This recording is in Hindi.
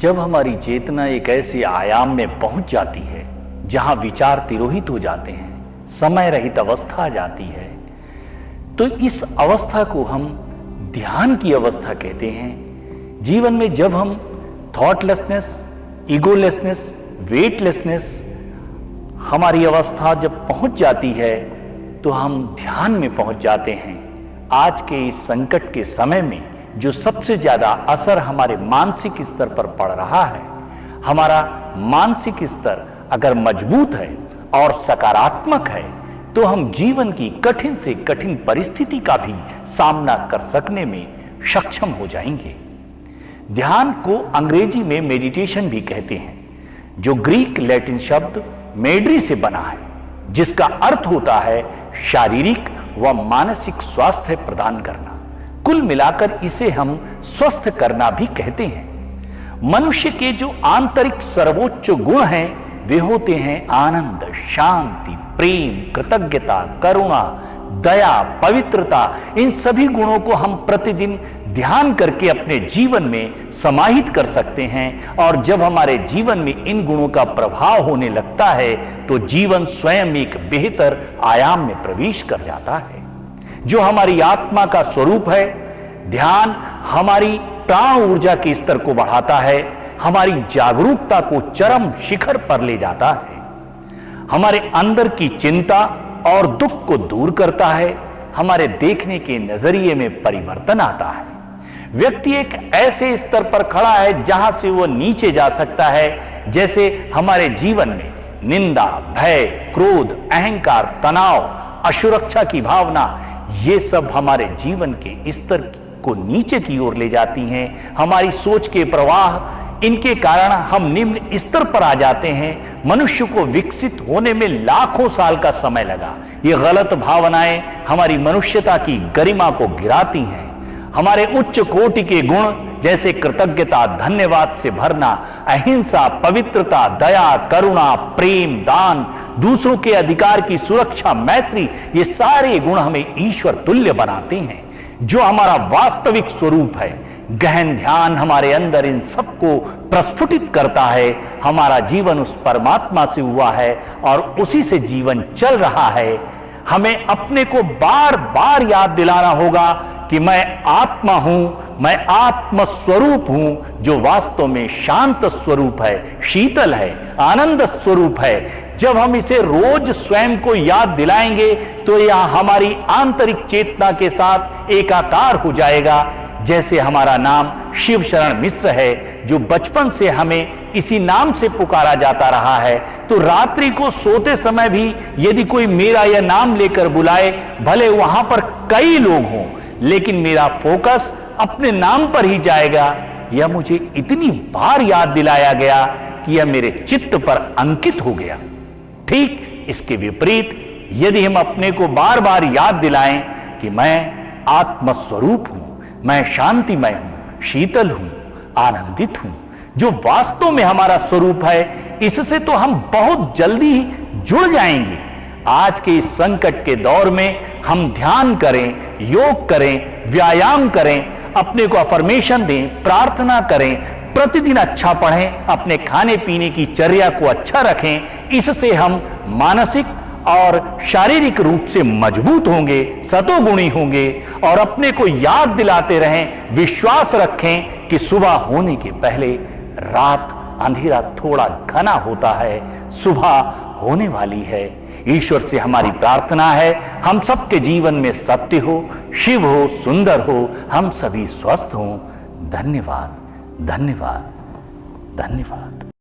जब हमारी चेतना एक ऐसे आयाम में पहुंच जाती है जहां विचार तिरोहित हो जाते हैं, समय रहित अवस्था आ जाती है, तो इस अवस्था को हम ध्यान की अवस्था कहते हैं। जीवन में जब हम थॉटलेसनेस, ईगोलेसनेस, वेटलेसनेस हमारी अवस्था जब पहुंच जाती है तो हम ध्यान में पहुंच जाते हैं। आज के इस संकट के समय में जो सबसे ज्यादा असर हमारे मानसिक स्तर पर पड़ रहा है, हमारा मानसिक स्तर अगर मजबूत है और सकारात्मक है तो हम जीवन की कठिन से कठिन परिस्थिति का भी सामना कर सकने में सक्षम हो जाएंगे। ध्यान को अंग्रेजी में मेडिटेशन भी कहते हैं, जो ग्रीक लैटिन शब्द मेड्री से बना है, जिसका अर्थ होता है शारीरिक व मानसिक स्वास्थ्य प्रदान करना। कुल मिलाकर इसे हम स्वस्थ करना भी कहते हैं। मनुष्य के जो आंतरिक सर्वोच्च गुण हैं वे होते हैं आनंद, शांति, प्रेम, कृतज्ञता, करुणा, दया, पवित्रता। इन सभी गुणों को हम प्रतिदिन ध्यान करके अपने जीवन में समाहित कर सकते हैं, और जब हमारे जीवन में इन गुणों का प्रभाव होने लगता है तो जीवन स्वयं एक बेहतर आयाम में प्रवेश कर जाता है। जो हमारी आत्मा का स्वरूप है, ध्यान हमारी प्राण ऊर्जा के स्तर को बढ़ाता है, हमारी जागरूकता को चरम शिखर पर ले जाता है, हमारे अंदर की चिंता और दुख को दूर करता है, हमारे देखने के नजरिए में परिवर्तन आता है। व्यक्ति एक ऐसे स्तर पर खड़ा है जहां से वो नीचे जा सकता है, जैसे हमारे जीवन में निंदा, भय, क्रोध, अहंकार, तनाव, असुरक्षा की भावना, ये सब हमारे जीवन के स्तर को नीचे की ओर ले जाती हैं। हमारी सोच के प्रवाह, इनके कारण हम निम्न स्तर पर आ जाते हैं। मनुष्य को विकसित होने में लाखों साल का समय लगा। ये गलत भावनाएं हमारी मनुष्यता की गरिमा को गिराती हैं। हमारे उच्च कोटि के गुण जैसे कृतज्ञता, धन्यवाद से भरना, अहिंसा, पवित्रता, दया, करुणा, प्रेम, दान, दूसरों के अधिकार की सुरक्षा, मैत्री, ये सारे गुण हमें ईश्वर तुल्य बनाते हैं, जो हमारा वास्तविक स्वरूप है। गहन ध्यान हमारे अंदर इन सबको प्रस्फुटित करता है। हमारा जीवन उस परमात्मा से हुआ है और उसी से जीवन चल रहा है। हमें अपने को बार बार याद दिलाना होगा कि मैं आत्मा हूं, मैं आत्म स्वरूप हूं, जो वास्तव में शांत स्वरूप है, शीतल है, आनंद स्वरूप है। जब हम इसे रोज स्वयं को याद दिलाएंगे तो यह हमारी आंतरिक चेतना के साथ एकाकार हो जाएगा। जैसे हमारा नाम शिव शरण मिश्र है, जो बचपन से हमें इसी नाम से पुकारा जाता रहा है, तो रात्रि को सोते समय भी यदि कोई मेरा यह नाम लेकर बुलाए, भले वहां पर कई लोग हों, लेकिन मेरा फोकस अपने नाम पर ही जाएगा। यह मुझे इतनी बार याद दिलाया गया कि यह मेरे चित्त पर अंकित हो गया। ठीक इसके विपरीत, यदि हम अपने को बार बार याद दिलाएं कि मैं आत्मस्वरूप हूं, मैं शांतिमय हूं, शीतल हूं, आनंदित हूं, जो वास्तव में हमारा स्वरूप है, इससे तो हम बहुत जल्दी जुड़ जाएंगे। आज के इस संकट के दौर में हम ध्यान करें, योग करें, व्यायाम करें, अपने को अफर्मेशन दें, प्रार्थना करें, प्रतिदिन अच्छा पढ़ें, अपने खाने पीने की चर्या को अच्छा रखें। इससे हम मानसिक और शारीरिक रूप से मजबूत होंगे, सतोगुणी होंगे, और अपने को याद दिलाते रहें, विश्वास रखें कि सुबह होने के पहले रात अंधेरा थोड़ा घना होता है, सुबह होने वाली है। ईश्वर से हमारी प्रार्थना है हम सबके जीवन में सत्य हो, शिव हो, सुंदर हो, हम सभी स्वस्थ हों। धन्यवाद, धन्यवाद, धन्यवाद।